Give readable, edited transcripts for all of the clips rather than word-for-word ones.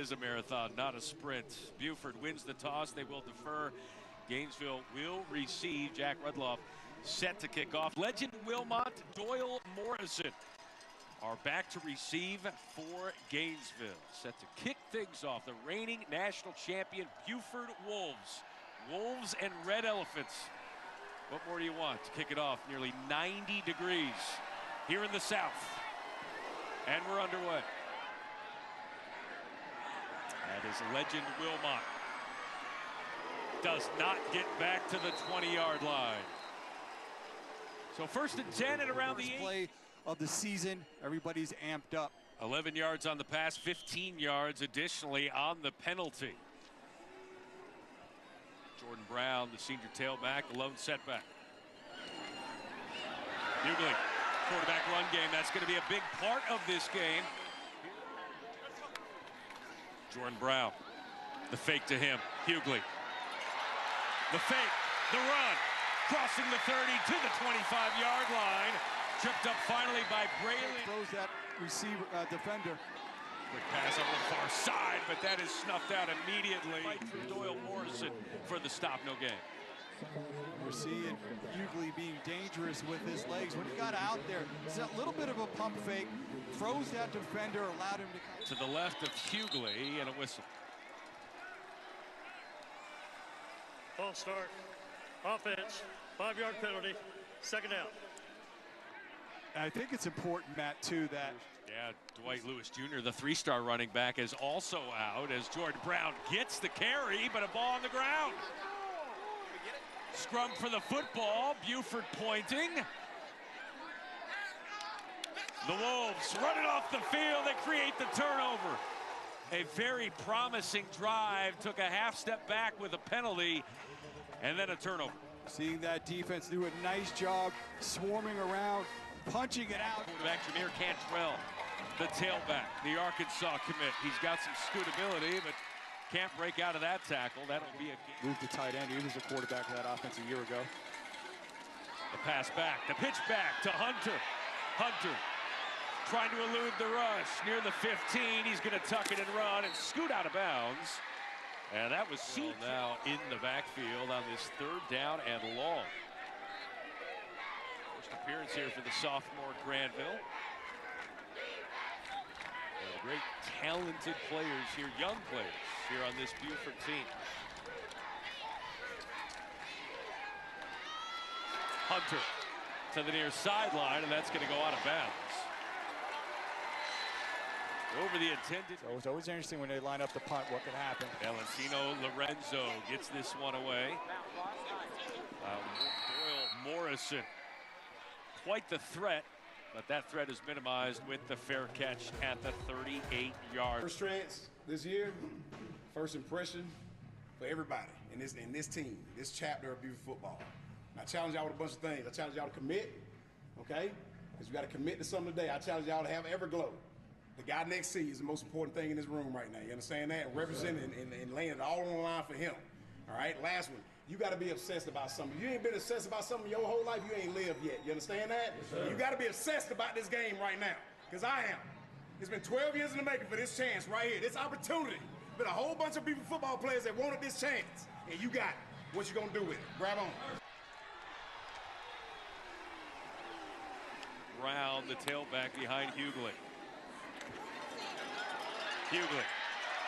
Is a marathon, not a sprint. Buford wins the toss. They will defer. Gainesville will receive. Jack Rudloff set to kick off. Legend Wilmot, Doyle Morrison are back to receive for Gainesville. Set to kick things off. The reigning national champion Buford Wolves. Wolves and Red Elephants. What more do you want to kick it off? Nearly 90 degrees here in the South. And we're underway. That is Legend Wilmot. Does not get back to the 20-yard line. So 1st and 10 and around the 8. Play of the season. Everybody's amped up. 11 yards on the pass, 15 yards additionally on the penalty. Jordan Brown, the senior tailback, a lone setback. Hughley, quarterback run game. That's going to be a big part of this game. Jordan Brown, the fake to him. Hughley, the fake, the run, crossing the 30 to the 25-yard line. Tripped up finally by Braylon. Throws that receiver, defender. Quick pass over the far side, but that is snuffed out immediately. Right through Doyle Morrison for the stop, no gain. We're seeing Hughley being dangerous with his legs. When he got out there, it's a little bit of a pump fake. Froze that defender, allowed him to come to the left of Hughley, and a whistle. False start. Offense. 5-yard penalty. 2nd down. I think it's important, Matt, too, that yeah, Dwight Lewis Jr., the 3-star running back, is also out as Jordan Brown gets the carry, but a ball on the ground. Scrum for the football. Buford pointing. The Wolves running off the field. They create the turnover. A very promising drive. Took a half step back with a penalty and then a turnover. Seeing that defense do a nice job swarming around, punching it out. Quarterback Jameer Cantrell, the tailback, the Arkansas commit. He's got some scootability, but can't break out of that tackle. That'll be a move to tight end. He was a quarterback of that offense a year ago. The pass back, the pitch back to Hunter. Hunter trying to elude the rush near the 15. He's going to tuck it and run and scoot out of bounds. And that was now in the backfield on this 3rd down and long. First appearance here for the sophomore Granville. Great talented players here, young players here on this Buford team. Hunter to the near sideline, and that's going to go out of bounds. Over the intended. So it's always interesting when they line up the punt, what could happen. Valentino Lorenzo gets this one away. Doyle Morrison, quite the threat. But that threat is minimized with the fair catch at the 38-yard. First chance this year, first impression for everybody in this team, this chapter of Buford football. And I challenge y'all with a bunch of things. I challenge y'all to commit, okay? Because we got to commit to something today. I challenge y'all to have Everglow. The guy next to you is the most important thing in this room right now. You understand that? And representing and laying it all on the line for him. All right, last one. You got to be obsessed about something. If you ain't been obsessed about something your whole life, you ain't lived yet. You understand that? Yes, you got to be obsessed about this game right now, because I am. It's been 12 years in the making for this chance right here, this opportunity. Been a whole bunch of people, football players that wanted this chance, and you got it. What you gonna do with it? Grab on. Brown, the tailback behind Hughley. Hughley,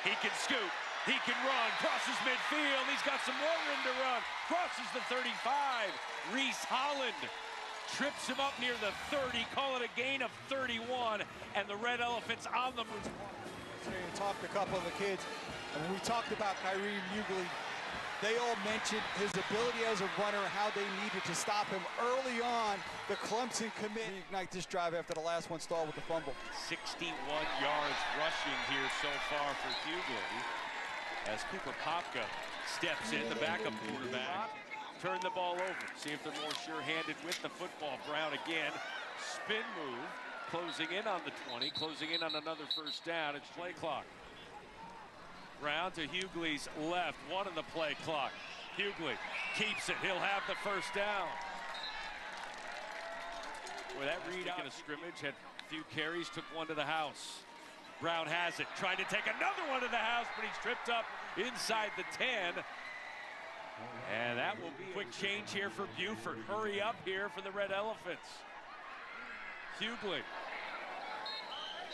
he can scoot. He can run, crosses midfield. He's got some more room to run. Crosses the 35. Reese Holland trips him up near the 30. Call it a gain of 31. And the Red Elephants on the move. I talked to a couple of the kids, and when we talked about Kyrie Hughley, they all mentioned his ability as a runner, how they needed to stop him early on. The Clemson commit reignite this drive after the last one stalled with the fumble. 61 yards rushing here so far for Hughley. As Cooper Popka steps in, the backup quarterback. Turn the ball over. See if they're more sure-handed with the football. Brown again. Spin move. Closing in on the 20. Closing in on another 1st down. It's play clock. Brown to Hughley's left. 1 on the play clock. Hughley keeps it. He'll have the 1st down. Boy, that read out in a scrimmage had a few carries. Took one to the house. Brown has it, trying to take another one to the house, but he's tripped up inside the 10. And that will be a quick change here for Buford. Hurry up here for the Red Elephants. Hughley.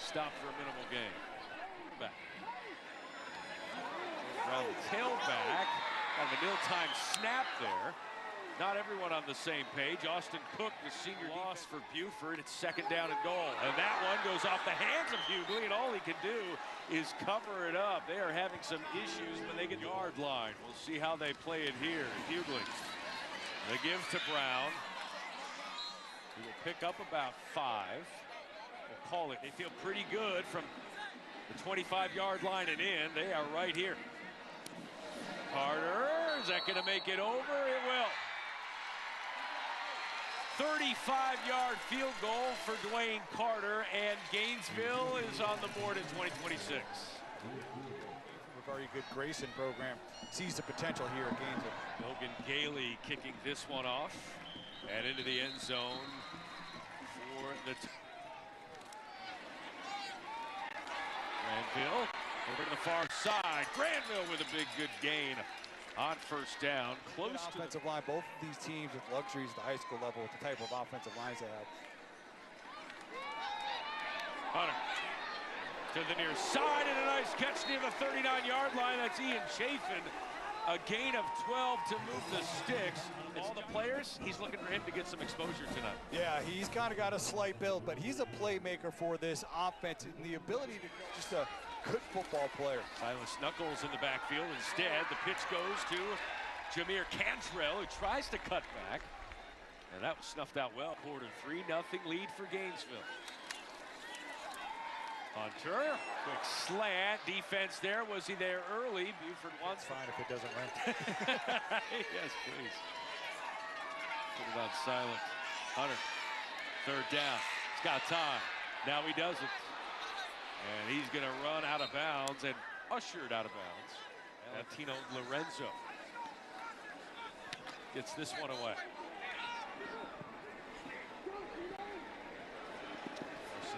Stop for a minimal gain. Back. From tailback. Kind of a nil-time snap there. Not everyone on the same page. Austin Cook, the senior loss for Buford. It's second down and goal. And that one goes off the hands of Hughley, and all he can do is cover it up. They are having some issues when they get yard line. We'll see how they play it here. Hughley. They give to Brown. He will pick up about 5. We'll call it. They feel pretty good from the 25-yard line and in. They are right here. Carter, is that going to make it over? It will. 35-yard field goal for Dwayne Carter, and Gainesville is on the board in 2026. A very good Grayson program sees the potential here at Gainesville. Logan Gailey kicking this one off and into the end zone for the Granville over to the far side. Granville with a big good gain on first down, close to offensive line. Both of these teams with luxuries at the high school level with the type of offensive lines they have. Hunter to the near side, and a nice catch near the 39-yard line. That's Ian Chafin. A gain of 12 to move the sticks. All the players, he's looking for him to get some exposure tonight. Yeah, he's kind of got a slight build, but he's a playmaker for this offense and the ability to just a good football player. Silas Knuckles in the backfield. Instead, the pitch goes to Jameer Cantrell, who tries to cut back. And that was snuffed out well. Quarter 3-0 lead for Gainesville. Hunter, quick slant. Defense there. Was he there early? Buford wants. Fine if it doesn't rain. Yes, please. Put it on silent. Hunter, third down. He's got time. Now he does it. And he's going to run out of bounds and ushered out of bounds. Valentino Lorenzo gets this one away.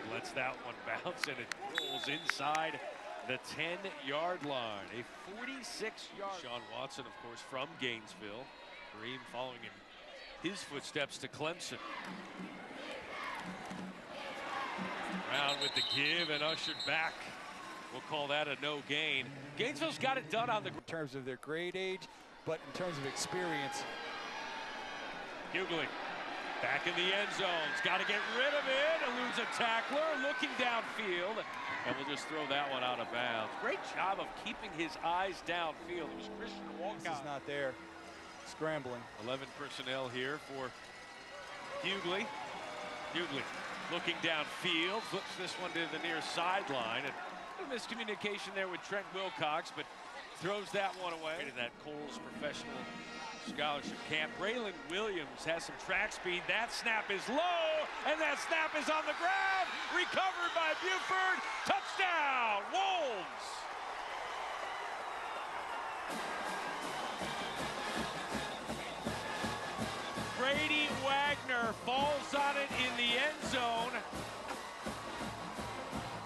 Larson lets that one bounce, and it rolls inside the 10-yard line. A 46-yard. Sean Watson, of course, from Gainesville. Kareem following in his footsteps to Clemson. Brown with the give and ushered back. We'll call that a no gain. Gainesville's got it done on the in terms of their grade age, but in terms of experience. Hughley back in the end zone. He's got to get rid of it. Eludes a tackler, looking downfield, and we'll just throw that one out of bounds. Great job of keeping his eyes downfield. It was Christian Walcott. This is not there. Scrambling. 11 personnel here for Hughley. Hughley looking downfield, flips this one to the near sideline, and a miscommunication there with Trent Wilcox, but throws that one away. In that Coles Professional Scholarship Camp, Braylon Williams has some track speed. That snap is low, and that snap is on the ground. Recovered by Buford. Touchdown, Wolves! Brady Wagner falls on it in the end zone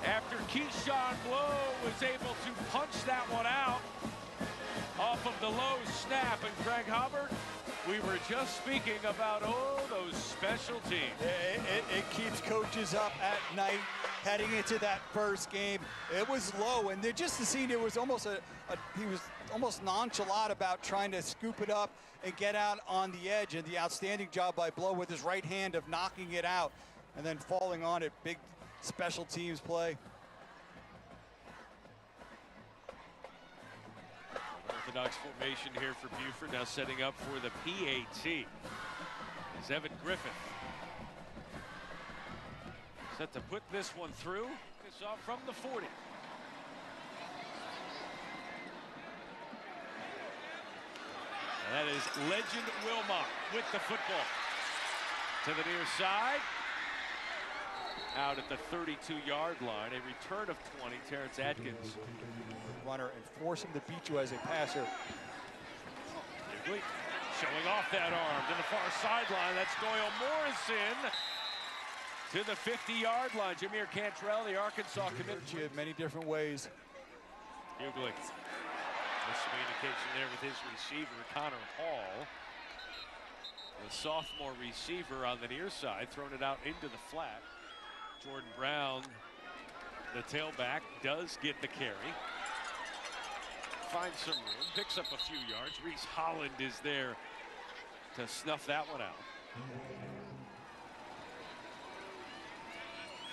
after Keyshawn Blow was able to punch that one out off of the low snap. And Craig Hubbard, we were just speaking about, those special teams. It keeps coaches up at night heading into that first game. It was low, and just the scene, it was almost he was almost nonchalant about trying to scoop it up and get out on the edge, and the outstanding job by Blow with his right hand of knocking it out and then falling on it. Big special teams play. Orthodox formation here for Buford, now setting up for the PAT. Is Evan Griffin set to put this one through. This off from the 40. And that is Legend Wilmot with the football. To the near side. Out at the 32-yard line. A return of 20, Terrence Atkins. Runner and force him to beat you as a passer. Showing off that arm to the far sideline. That's Doyle Morrison. to the 50-yard line. Jameer Cantrell, the Arkansas commit. Many different ways. Hughley. Miscommunication there with his receiver, Connor Hall. The sophomore receiver on the near side, throwing it out into the flat. Jordan Brown, the tailback, does get the carry. Finds some room, picks up a few yards. Reese Holland is there to snuff that one out.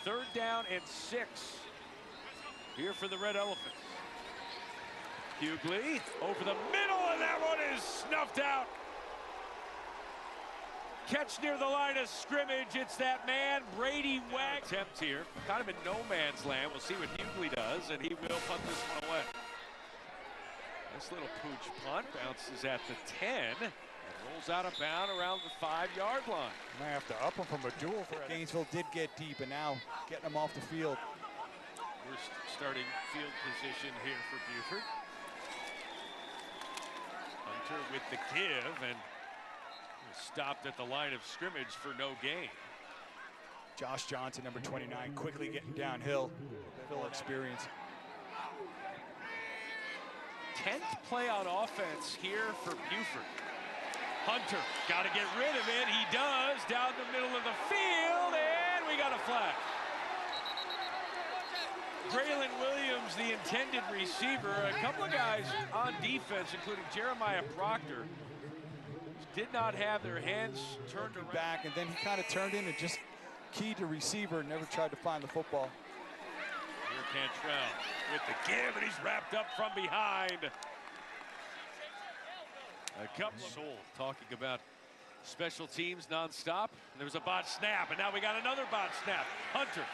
3rd down and 6 here for the Red Elephants. Hughley over the middle, and that one is snuffed out. Catch near the line of scrimmage. It's that man, Brady Wag. Attempt here, kind of in no man's land. We'll see what Hughley does, and he will punt this one away. This little pooch punt bounces at the 10 and rolls out of bounds around the 5-yard line. Might have to up him from a duel. Gainesville did get deep, and now getting him off the field. We're starting field position here for Buford. Hunter with the give, and stopped at the line of scrimmage for no gain. Josh Johnson, number 29, quickly getting downhill. Full experience. 10th play on offense here for Buford. Hunter got to get rid of it. He does, down the middle of the field, and we got a flag. Braylon Williams, the intended receiver. A couple of guys on defense, including Jeremiah Proctor, did not have their hands turned back, and then he kind of turned in and just keyed the receiver and never tried to find the football. Here Cantrell with the give, and he's wrapped up from behind. A couple of Soul talking about special teams nonstop. There was a bot snap, and now we got another bot snap. Hunter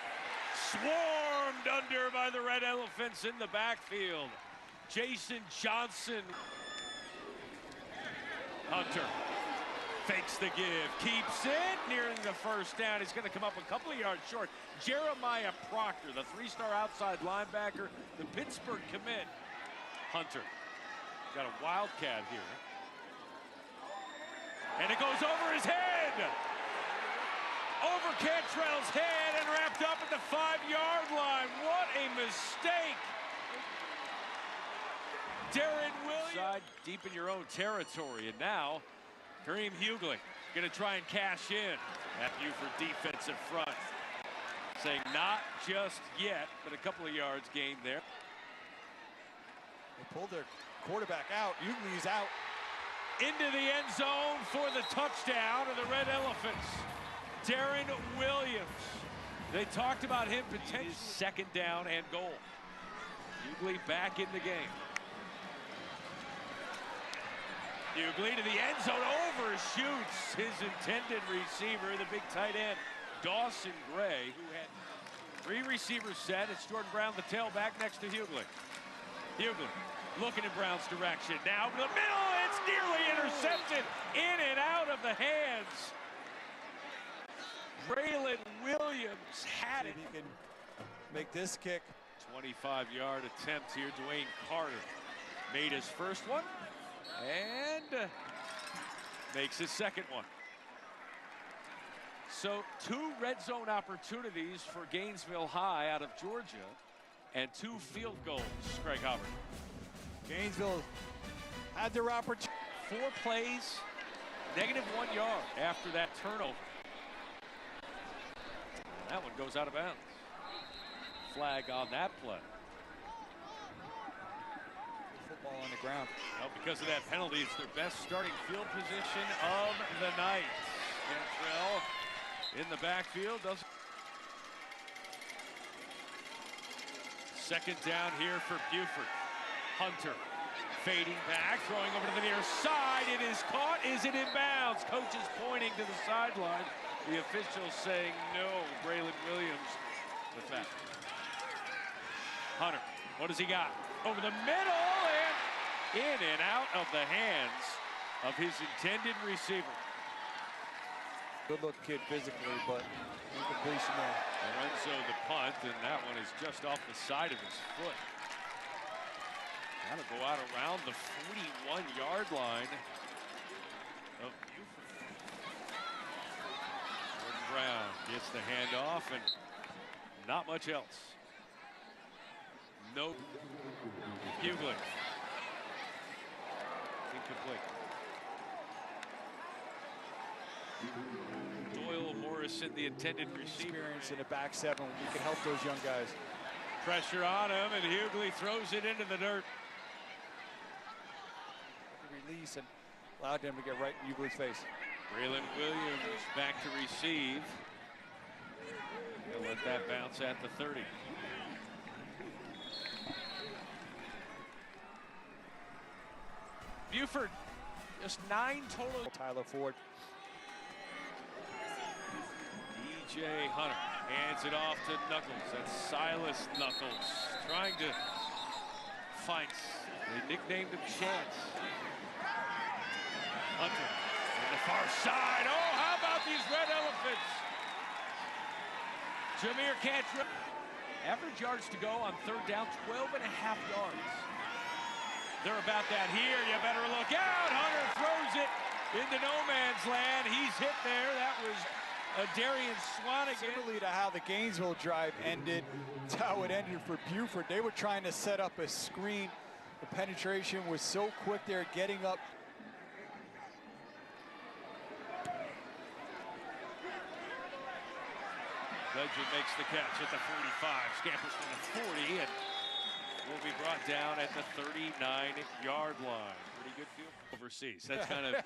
swarmed under by the Red Elephants in the backfield. Jason Johnson. Hunter fakes the give, keeps it, nearing the 1st down. He's going to come up a couple of yards short. Jeremiah Proctor, the 3-star outside linebacker, the Pittsburgh commit. Hunter got a wildcat here. And it goes over his head. Over Cantrell's head and wrapped up at the 5-yard line. What a mistake. Darren Williams. Side deep in your own territory, and now Kareem Hughley going to try and cash in. That Buford defensive front saying not just yet, but a couple of yards gained there. They pulled their quarterback out. Hughley is out. Into the end zone for the touchdown of the Red Elephants. Darren Williams. They talked about him potentially 2nd down and goal. Hughley back in the game. Hughley to the end zone, overshoots his intended receiver, the big tight end, Dawson Gray, who had 3 receivers set. It's Jordan Brown, the tailback, next to Hughley. Hughley looking in Brown's direction. Now to the middle, it's nearly intercepted, in and out of the hands. Braylon Williams had it. He can make this kick. 25-yard attempt here. Dwayne Carter made his first one and makes his second one. So 2 red zone opportunities for Gainesville High out of Georgia and 2 field goals, Craig Hubbard. Gainesville had their opportunity. 4 plays, -1 yard after that turnover. That one goes out of bounds. Flag on that play. Football on the ground. Well, because of that penalty, it's their best starting field position of the night. Cantrell in the backfield does. 2nd down here for Buford. Hunter fading back, throwing over to the near side. It is caught. Is it in bounds? Coach is pointing to the sideline. The officials saying no. Braylon Williams with that. Hunter, what does he got? Over the middle and in and out of the hands of his intended receiver. Good look kid physically, but incompletion there. Lorenzo the punt, and that one is just off the side of his foot. Got to go out around the 41-yard line of Buford. Jordan Brown gets the handoff and not much else. No. Hughley. Incomplete. Doyle Morrison, the intended receiver. Experience in the back seven. We can help those young guys. Pressure on him, and Hughley throws it into the dirt. Release and allowed them to get right in Hughley's face. Braylon Williams back to receive. He'll let that bounce at the 30. Buford, just 9 total. Tyler Ford. DJ Hunter hands it off to Knuckles. That's Silas Knuckles trying to find. They nicknamed him Chance. Hunter on the far side. Oh, how about these Red Elephants? Jameer Cantrell. Average yards to go on third down, 12.5 yards. They're about that here. You better look out. Hunter throws it into no man's land. He's hit there. That was Darian Swanigan. Similarly to how the Gainesville drive ended, it's how it ended for Buford. They were trying to set up a screen. The penetration was so quick there, getting up. Legend makes the catch at the 45, scampers to the 40, and will be brought down at the 39-yard line. Pretty good field overseas. That's kind of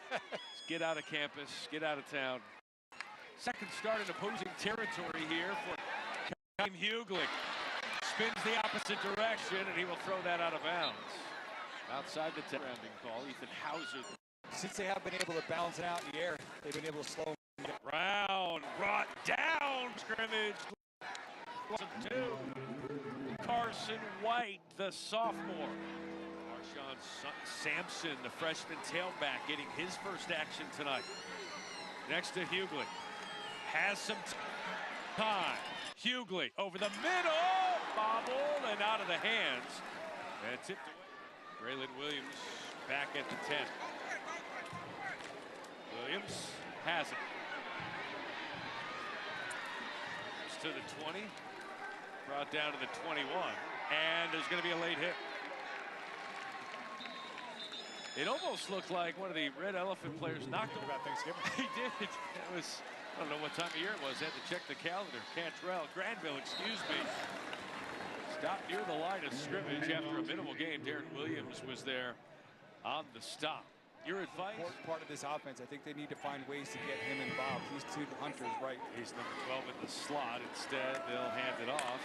get out of campus, get out of town. Second start in opposing territory here for Hughley. Spins the opposite direction, and he will throw that out of bounds. Outside the rounding call, Ethan Hauser. Since they have been able to balance it out in the air, they've been able to slow him down. Brown brought down, scrimmage. 2. Carson White, the sophomore. Marshawn Sampson, the freshman tailback, getting his first action tonight. Next to Hughley. Has some time. Hughley over the middle. Bobbled and out of the hands. And tipped away. Braylon Williams back at the 10. Williams has it. To the 20. Brought down to the 21. And there's going to be a late hit. It almost looked like one of the Red Elephant players knocked over. About Thanksgiving. He did. It was, I don't know what time of year it was. I had to check the calendar. Cantrell, Granville, excuse me. Stopped near the line of scrimmage after a minimal gain. Darren Williams was there on the stop. Your advice? Important part of this offense, I think they need to find ways to get him involved. He's to Hunter's right. He's number 12 in the slot. Instead, they'll hand it off.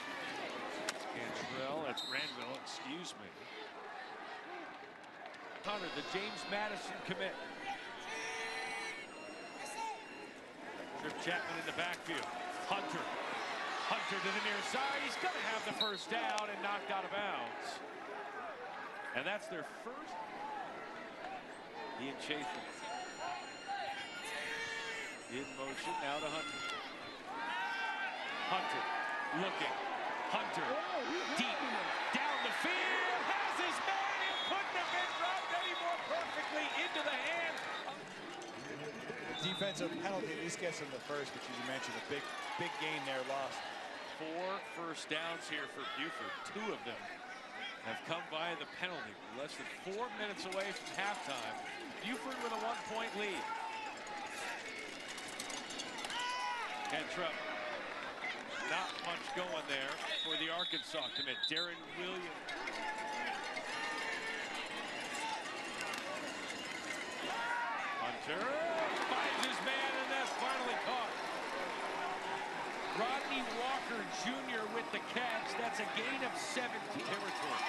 That's Cantrell. That's Granville, excuse me. Hunter, the James Madison commit. Trip Chapman in the backfield. Hunter. Hunter to the near side. He's going to have the first down and knocked out of bounds. And that's their first. Ian Chafin. In motion, now to Hunter. Hunter looking. Hunter deep down the field. Has his man. It couldn't have been dropped any more perfectly into the hands. Defensive penalty at least gets him the first, which you mentioned. A big gain there, lost. 4 first downs here for Buford. 2 of them have come by the penalty. Less than 4 minutes away from halftime. Buford with a 1-point lead. Cantrell. Not much going there for the Arkansas commit. Darren Williams. Hunter finds his man, and that's finally caught. Rodney Walker Jr. with the catch. That's a gain of 17 territory.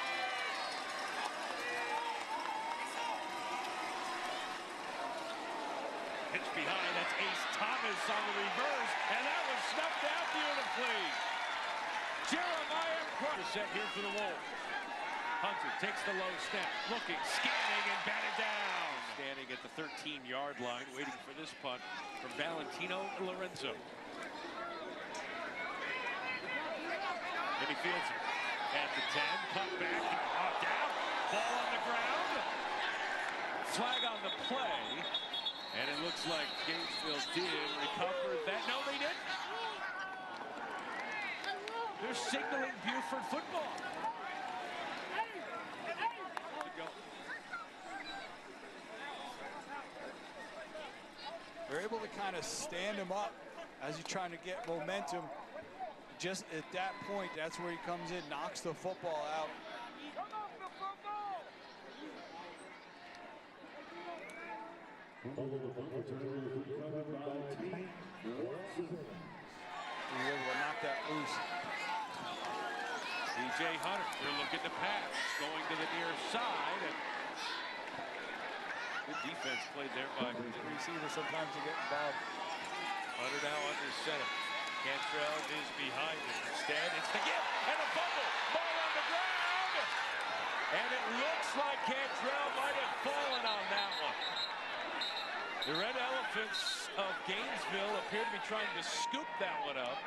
Pitch behind, that's Ace Thomas on the reverse, and that was snuffed out beautifully. Jeremiah Cross set here for the Wolves. Hunter takes the low snap, looking, scanning, and batted down. Standing at the 13-yard line, waiting for this punt from Valentino Lorenzo. And he fields it at the 10, cut back, down, ball on the ground. Flag on the play. And it looks like Gainesville did recover that. No, they didn't. They're signaling Buford football. They're able to kind of stand him up as he's trying to get momentum. Just at that point, that's where he comes in, knocks the football out. He was able to knock that loose. DJ Hunter, they're looking to pass, going to the near side. And good defense played there by the receiver sometimes to get involved. Hunter now under center. Cantrell is behind him. Instead, it's the gift and a fumble. Ball on the ground. And it looks like Cantrell might have fallen on that one. The Red Elephants of Gainesville appear to be trying to scoop that one up.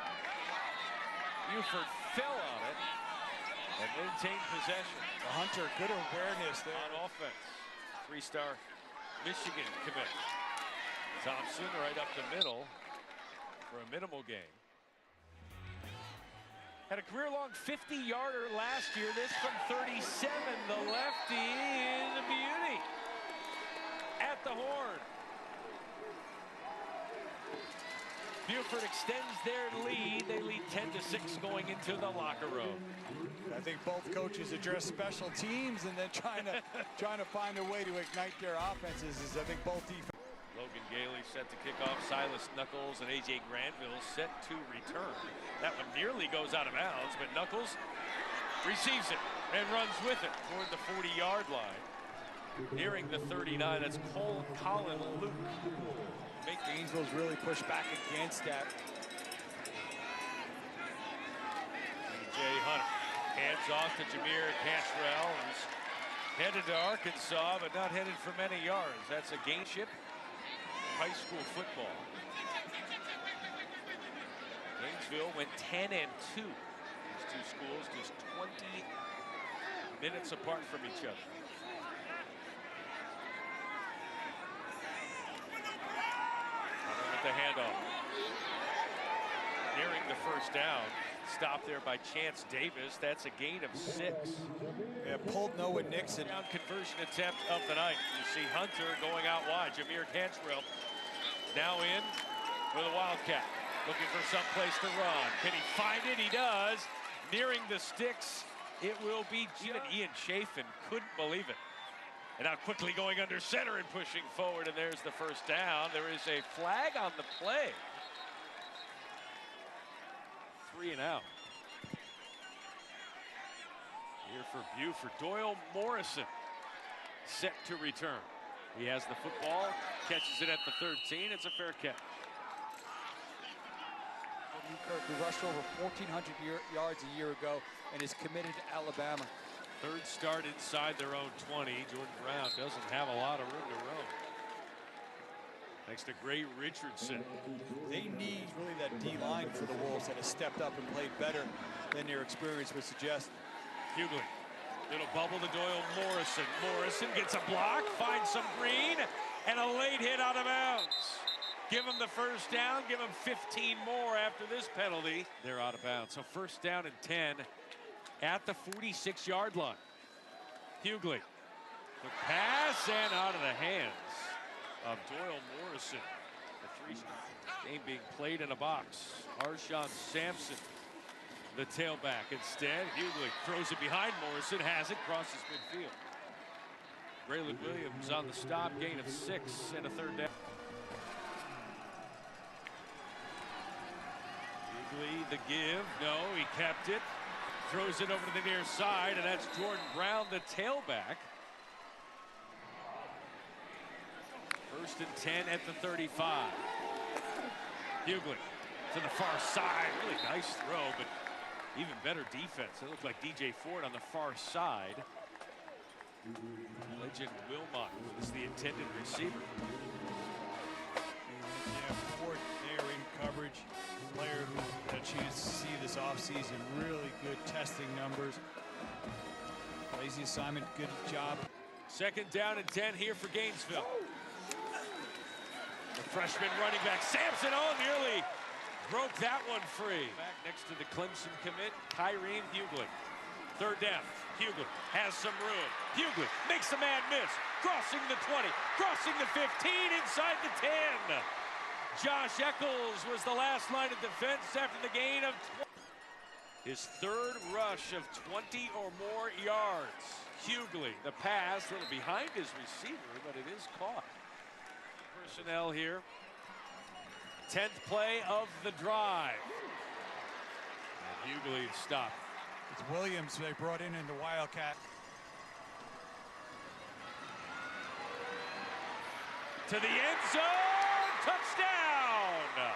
Buford fell on it and maintained possession. Hunter, good awareness there. On offense. Three-star Michigan commit. Thompson right up the middle for a minimal gain. Had a career-long 50-yarder last year. This from 37. The lefty is a beauty. At the horn. Buford extends their lead. They lead 10-6 going into the locker room. I think both coaches address special teams and then trying to find a way to ignite their offenses. Is I think both defense. Logan Gailey set to kick off. Silas Knuckles and A.J. Granville set to return. That one nearly goes out of bounds, but Knuckles receives it and runs with it toward the 40-yard line. Nearing the 39, that's Colin Luke. Gainesville's really pushed back against that. A.J. Hunter hands off to Jameer Cantrell, who's headed to Arkansas, but not headed for many yards. That's a game ship. High school football. Gainesville went 10-2. These two schools just 20 minutes apart from each other. With the handoff. Nearing the first down. Stopped there by Chance Davis. That's a gain of 6. Yeah, pulled Noah Nixon. Down conversion attempt of the night. You see Hunter going out wide. Jameer Cantrell now in for the Wildcat. Looking for some place to run. Can he find it? He does. Nearing the sticks. It will be Ian Chafin. Couldn't believe it. And now quickly going under center and pushing forward. And there's the first down. There is a flag on the play. 3 and out. Here for Buford. Doyle Morrison set to return. He has the football, catches it at the 13. It's a fair catch. Who rushed over 1,400 yards a year ago and is committed to Alabama. Third start inside their own 20. Jordan Brown doesn't have a lot of room to roam. Next to Gray Richardson. They need really that D-line for the Wolves that has stepped up and played better than their experience would suggest. Hughley. Little bubble to Doyle Morrison. Morrison gets a block, finds some green, and a late hit out of bounds. Give him the first down, give him 15 more after this penalty. They're out of bounds. So first down and 10 at the 46-yard line. Hughley. The pass and out of the hands of Doyle Morrison. The 3 game being played in a box. Arshawn Sampson, the tailback. Instead, Hughley throws it behind Morrison, has it, crosses midfield. Braylon Williams on the stop, gain of 6 and a third down. Hughley, the give, no, he kept it. Throws it over to the near side, and that's Jordan Brown, the tailback. First and 10 at the 35. Hughley to the far side. Really nice throw, but even better defense. It looked like DJ Ford on the far side. Legend Wilmot was the intended receiver. Yeah, Ford there in coverage. Player who had a chance to see this offseason. Really good testing numbers. Plays the assignment, good job. Second down and 10 here for Gainesville. The freshman running back, Sampson, nearly broke that one free. Back next to the Clemson commit, Kyrene Hughley. Third down, Hughley has some room. Hughley makes a man miss, crossing the 20, crossing the 15, inside the 10. Josh Eccles was the last line of defense after the gain of 20. His third rush of 20 or more yards. Hughley, the pass, a little behind his receiver, but it is caught. Personnel here. 10th play of the drive. And Hughley stopped. It's Williams they brought in the Wildcat. To the end zone, touchdown!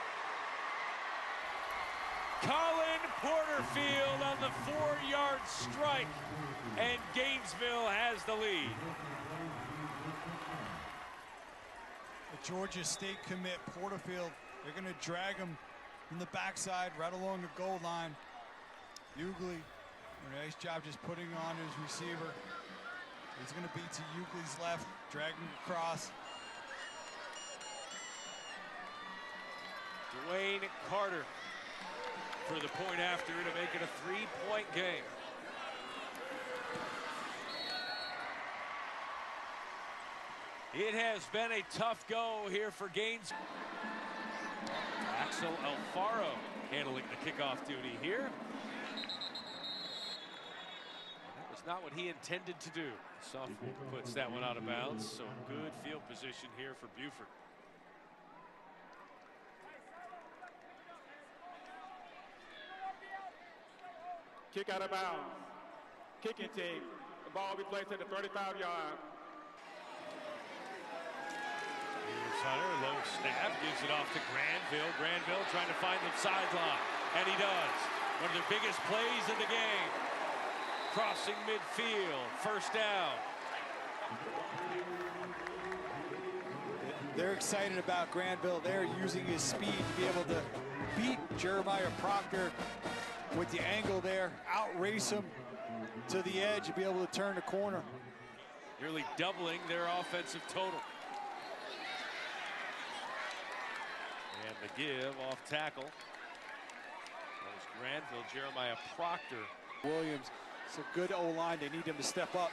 Colin Porterfield on the 4-yard strike, and Gainesville has the lead. The Georgia State commit, Porterfield, they're going to drag him from the backside right along the goal line. Hughley, a nice job just putting on his receiver. He's going to beat to Hughley's left, dragging across. Dwayne Carter for the point after to make it a 3-point game. It has been a tough go here for Gainesville. Axel Alfaro handling the kickoff duty here. That was not what he intended to do. Sophomore puts that one out of bounds, so good field position here for Buford. Kick out of bounds. Kicking team. The ball will be placed at the 35-yard. Here's Hunter, low snap, gives it off to Granville. Granville trying to find the sideline, and he does. One of the biggest plays of the game. Crossing midfield, first down. They're excited about Granville. They're using his speed to be able to beat Jeremiah Proctor with the angle there, outrace him to the edge and be able to turn the corner. Nearly doubling their offensive total. And the give off tackle. That was Granville, Jeremiah Proctor. Williams, it's a good O-line. They need him to step up.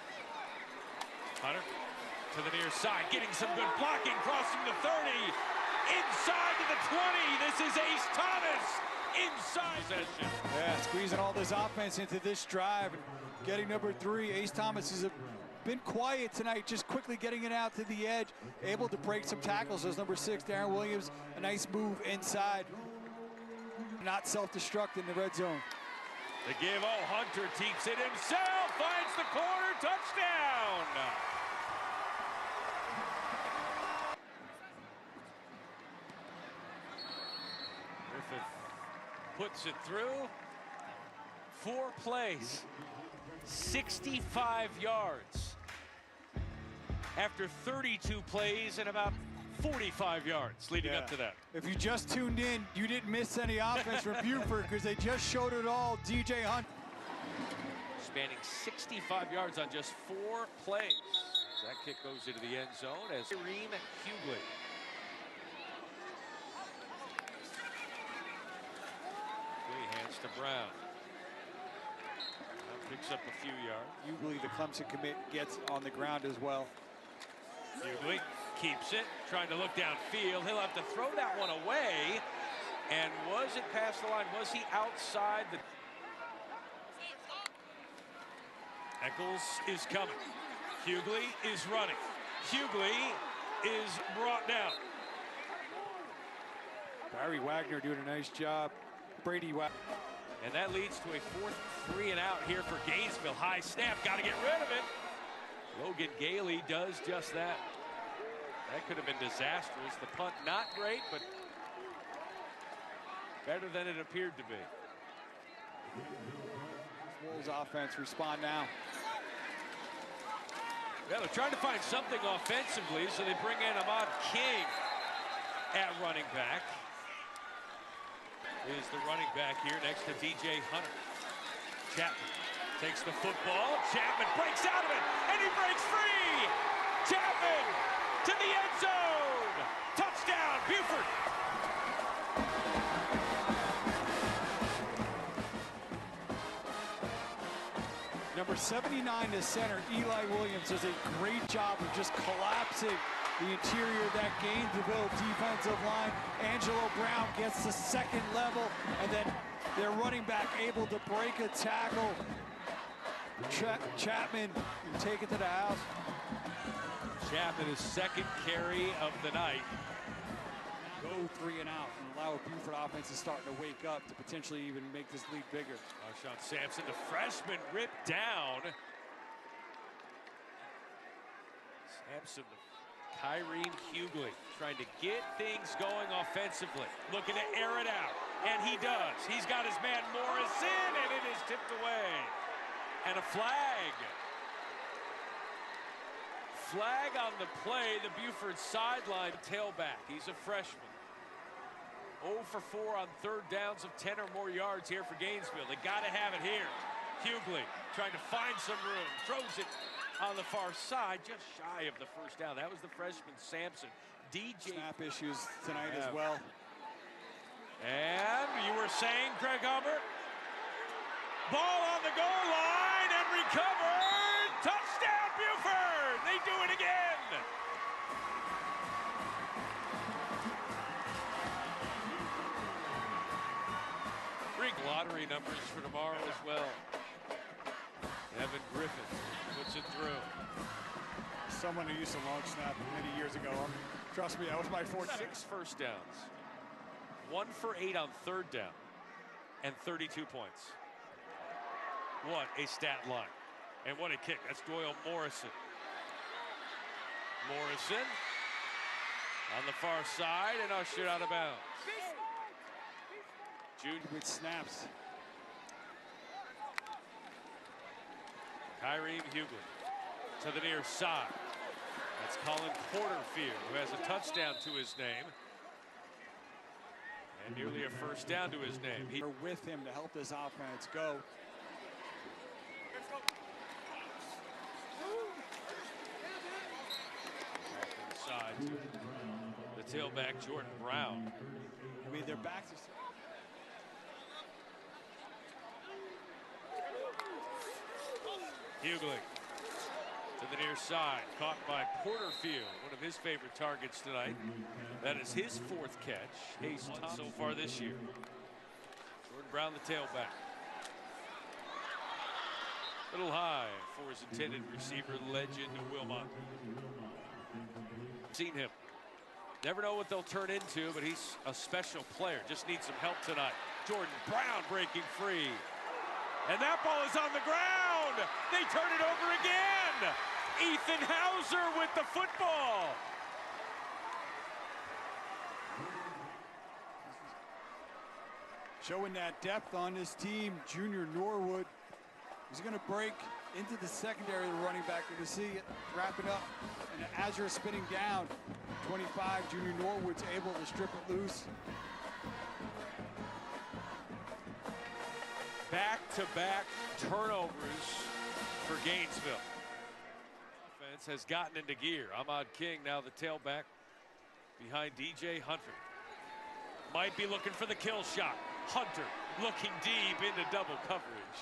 Hunter to the near side, getting some good blocking, crossing the 30, inside to the 20. This is Ace Thomas. Inside possession. Yeah, squeezing all this offense into this drive and getting number 3. Ace Thomas has been quiet tonight, just quickly getting it out to the edge, able to break some tackles. As number 6, Darren Williams, a nice move inside. Not self-destruct in the red zone. The give, Hunter keeps it himself, finds the corner, touchdown! Griffith puts it through. 4 plays, 65 yards. After 32 plays and about 45 yards leading up to that. If you just tuned in, you didn't miss any offense from Buford because they just showed it all. DJ Hunt. Spanning 65 yards on just 4 plays. That kick goes into the end zone as Kyrene Hughley. Hands to Brown. Picks up a few yards. Hughley, the Clemson commit, gets on the ground as well. Hughley keeps it, trying to look downfield. He'll have to throw that one away. And was it past the line? Was he outside the... Eccles is coming. Hughley is running. Hughley is brought down. Barry Wagner doing a nice job. Brady Wagner. And that leads to a 4th 3 and out here for Gainesville. High snap, got to get rid of it. Logan Gailey does just that. That could have been disastrous. The punt not great, but better than it appeared to be. Wolves offense respond now. Yeah, they're trying to find something offensively, so they bring in Ahmad King at running back. Is the running back here next to DJ Hunter. Chapman takes the football. Chapman breaks out of it, and he breaks free. Chapman to the end zone. Touchdown, Number 79 to center, Eli Williams does a great job of just collapsing the interior of that Gainesville defensive line. Angelo Brown gets the second level, and then their running back able to break a tackle. Chapman take it to the house. Chapman, his second carry of the night. Go 3 and out and allow a Buford offense to start to wake up to potentially even make this lead bigger. Marshawn Sampson, the freshman, ripped down. Sampson, Kyrene Hughley, trying to get things going offensively, looking to air it out, and he does. He's got his man Morrison, and it is tipped away. And a flag. Flag on the play, the Buford sideline tailback. He's a freshman. 0 for 4 on third downs of 10 or more yards here for Gainesville. They got to have it here. Hughley trying to find some room, throws it on the far side, just shy of the first down. That was the freshman Sampson. DJ snap issues tonight as well. And you were saying, Craig Hubbard, ball on the goal line and recovered. Touchdown, Buford! They do it again. Lottery numbers for tomorrow as well. Evan Griffin puts it through. Someone who used to long snap many years ago. Trust me, that was my fourth. 6 first downs. 1 for 8 on third down. And 32 points. What a stat line. And what a kick. That's Doyle Morrison. Morrison on the far side and ushered out of bounds. Junior with snaps. Kyrene Hughley to the near side. That's Colin Porterfield, who has a touchdown to his name. And nearly a first down to his name. They're with him to help this offense go. Inside to the tailback, Jordan Brown. I mean, their backs are... Hughley to the near side, caught by Porterfield, one of his favorite targets tonight. That is his 4th catch. He's so far this year. Jordan Brown, the tailback. Little high for his intended receiver, legend Wilmot. Seen him. Never know what they'll turn into, but he's a special player. Just needs some help tonight. Jordan Brown breaking free. And that ball is on the ground. They turn it over again. Ethan Hauser with the football. Showing that depth on this team, Junior Norwood. He's going to break into the secondary of the running back. You can see it wrapping up. And as you're spinning down, 25, Junior Norwood's able to strip it loose. Back-to-back turnovers for Gainesville. Offense has gotten into gear. Ahmad King now the tailback behind DJ Hunter. Might be looking for the kill shot. Hunter looking deep into double coverage.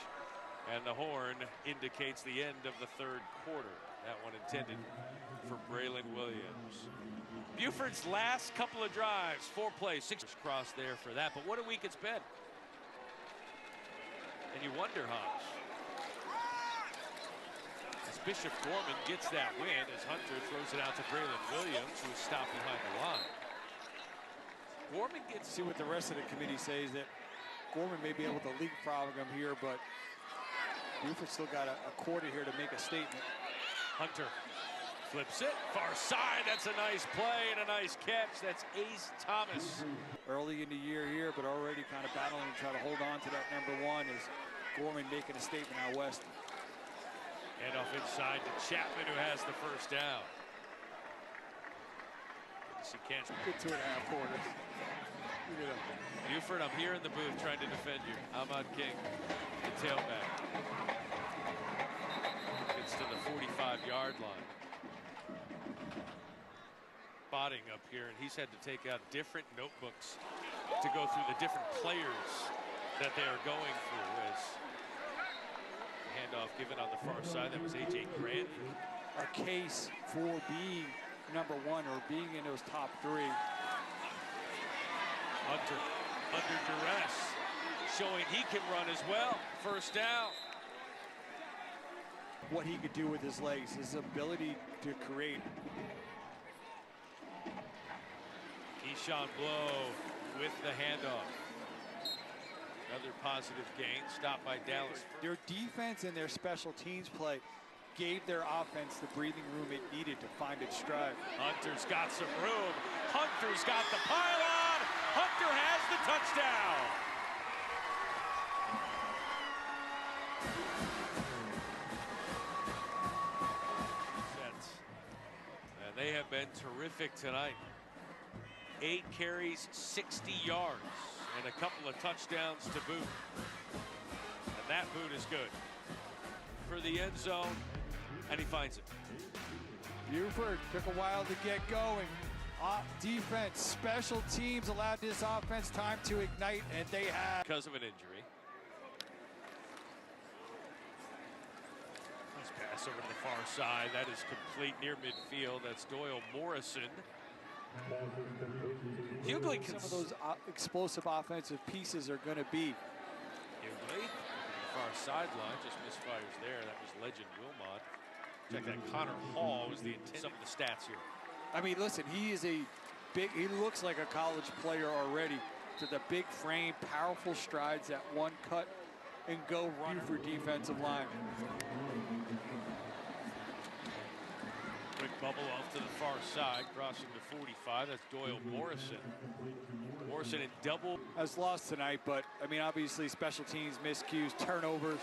And the horn indicates the end of the third quarter. That one intended for Braylon Williams. Buford's last couple of drives, 4 plays, 6 cross there for that. But what a week it's been. And you wonder, Hodge, as Bishop Gorman gets that win, as Hunter throws it out to Braylon Williams, who is stopped behind the line. Gorman gets... See what the rest of the committee says, that Gorman may be able to leapfrog him here, but Buford still got a quarter here to make a statement. Hunter flips it, far side, that's a nice play and a nice catch. That's Ace Thomas. Early in the year here, but already kind of battling to try to hold on to that number 1 is Gorman making a statement out west. And off inside to Chapman, who has the first down. Good 2.5 quarters. Buford, I'm here in the booth trying to defend you. Ahmad King, the tailback. Gets to the 45-yard line. Spotting up here, and he's had to take out different notebooks to go through the different players that they are going through. As handoff given on the far side. That was A.J. Grant. A case for being #1 or being in those top 3. Hunter under duress, showing he can run as well. First down. What he could do with his legs, his ability to create. Keyshawn Blow with the handoff. Another positive gain, stopped by Dallas. Their defense and their special teams play gave their offense the breathing room it needed to find its stride. Hunter's got some room. Hunter's got the pylon. Hunter has the touchdown. And they have been terrific tonight. 8 carries, 60 yards, and a couple of touchdowns to boot. And that boot is good. For the end zone, and he finds it. Buford took a while to get going. Defense, special teams allowed this offense time to ignite, and they have. Because of an injury. Nice pass over to the far side. That is complete near midfield. That's Doyle Morrison. Hughley, some of those explosive offensive pieces are going to be. Hughley, far sideline, just misfires there. That was legend Wilmot. Check that, Connor Hall was the intent. Some of the stats here. I mean, listen, he is a big, he looks like a college player already. To the big frame, powerful strides, that one cut and go run for defensive line. Quick bubble off to the far side, crossing the 45. That's Doyle Morrison. Morrison in double. Has lost tonight, but I mean, obviously special teams, miscues, turnovers.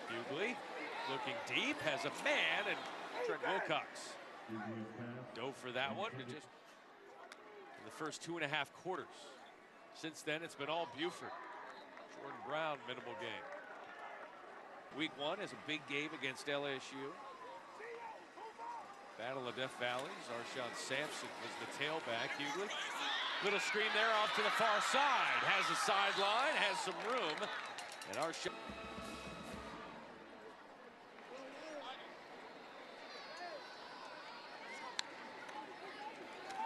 Hughley looking deep, has a man, and Trent Wilcox dove for that one. And just in the first 2.5 quarters. Since then, it's been all Buford. Jordan Brown, minimal game. Week 1 is a big game against LSU. Battle of Death Valleys. Arshawn Sampson was the tailback. Hughley, little screen there off to the far side. Has a sideline, has some room. And Arshawn.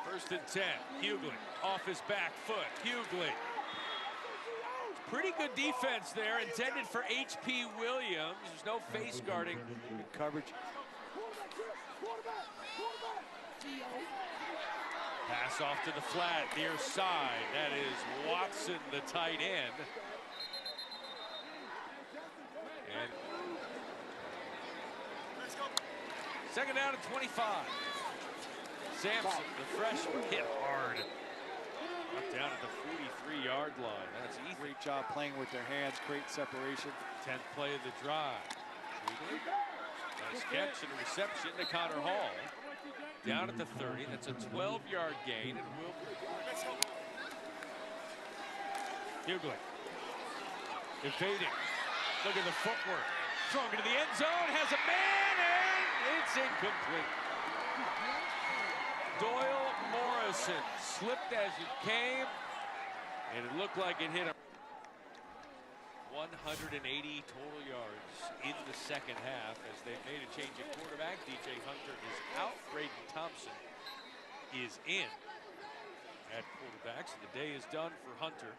First and 10. Hughley off his back foot. Hughley. Pretty good defense there, intended for H.P. Williams. There's no face guarding. Good coverage. Pass off to the flat, near side. That is Watson, the tight end. And second down at 25. Sampson, the freshman, hit hard. Up down at the 43-yard line. That's easy. Great job playing with their hands, great separation. 10th play of the drive. Nice catch and a reception to Connor Hall. Down at the 30. That's a 12-yard gain. And Hughley evading. Look at the footwork. Throwing into the end zone. Has a man, and it's incomplete. Doyle Morrison slipped as it came, and it looked like it hit him. 180 total yards in the second half as they made a change at quarterback. DJ Hunter is out. Braden Thompson is in at quarterback. So the day is done for Hunter.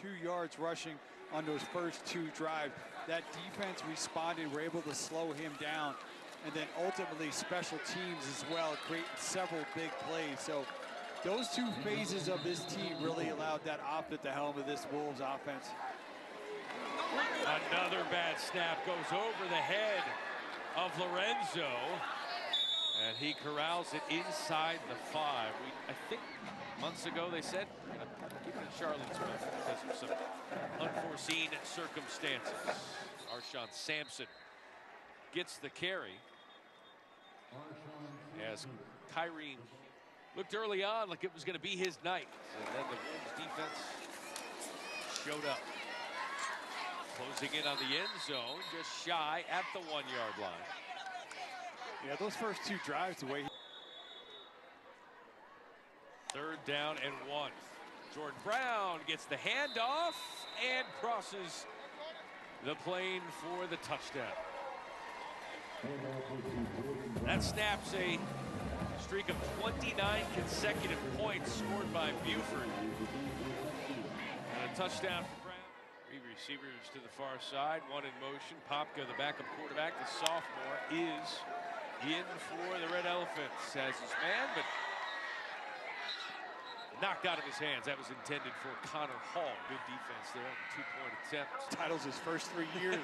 2 yards rushing on those first 2 drives. That defense responded, were able to slow him down. And then ultimately special teams as well, creating several big plays. So those 2 phases of this team really allowed that opt at the helm of this Wolves offense. Another bad snap goes over the head of Lorenzo. And he corrals it inside the 5. I think months ago they said, we're going to keep it in Charlottesville because of some unforeseen circumstances. Arshawn Sampson gets the carry. As Kyrie looked early on like it was going to be his night. And then the Wolves defense showed up. Closing in on the end zone, just shy at the 1-yard line. Yeah, those first 2 drives, the way he... Third down and 1. Jordan Brown gets the handoff and crosses the plane for the touchdown. That snaps a streak of 29 consecutive points scored by Buford. And a touchdown for Brown. Three receivers to the far side, one in motion. Popka, the backup quarterback, the sophomore, is in for the Red Elephants as his man, but knocked out of his hands. That was intended for Connor Hall. Good defense there on the 2-point attempt. Titles his first 3 years.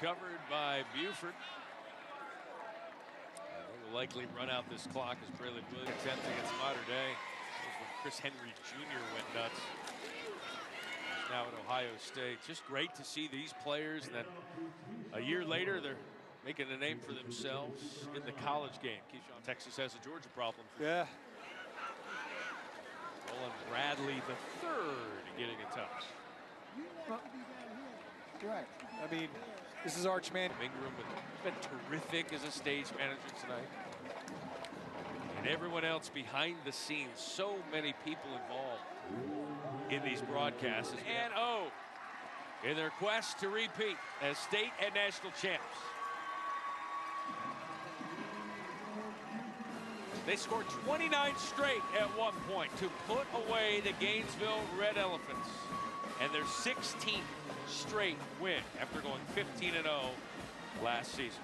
Recovered by Buford. They will likely run out this clock as Braylon Williams attempt against Mater Dei. That was when Chris Henry Jr. went nuts. He's now at Ohio State. Just great to see these players. And then a year later, they're making a name for themselves in the college game. Keyshawn, Texas has a Georgia problem. Yeah. Roland Bradley the third getting a touch. Right. I mean, this is Archman. Ingram has been terrific as a stage manager tonight. And everyone else behind the scenes. So many people involved in these broadcasts. And in their quest to repeat as state and national champs. They scored 29 straight at one point to put away the Gainesville Red Elephants and their 16th straight win after going 15-0 last season.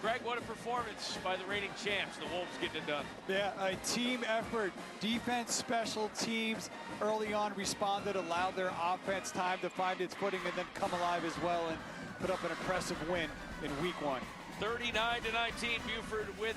Greg, what a performance by the reigning champs. The Wolves getting it done. Yeah, a team effort. Defense, special teams early on responded, allowed their offense time to find its footing and then come alive as well and put up an impressive win in week 1. 39-19, Buford with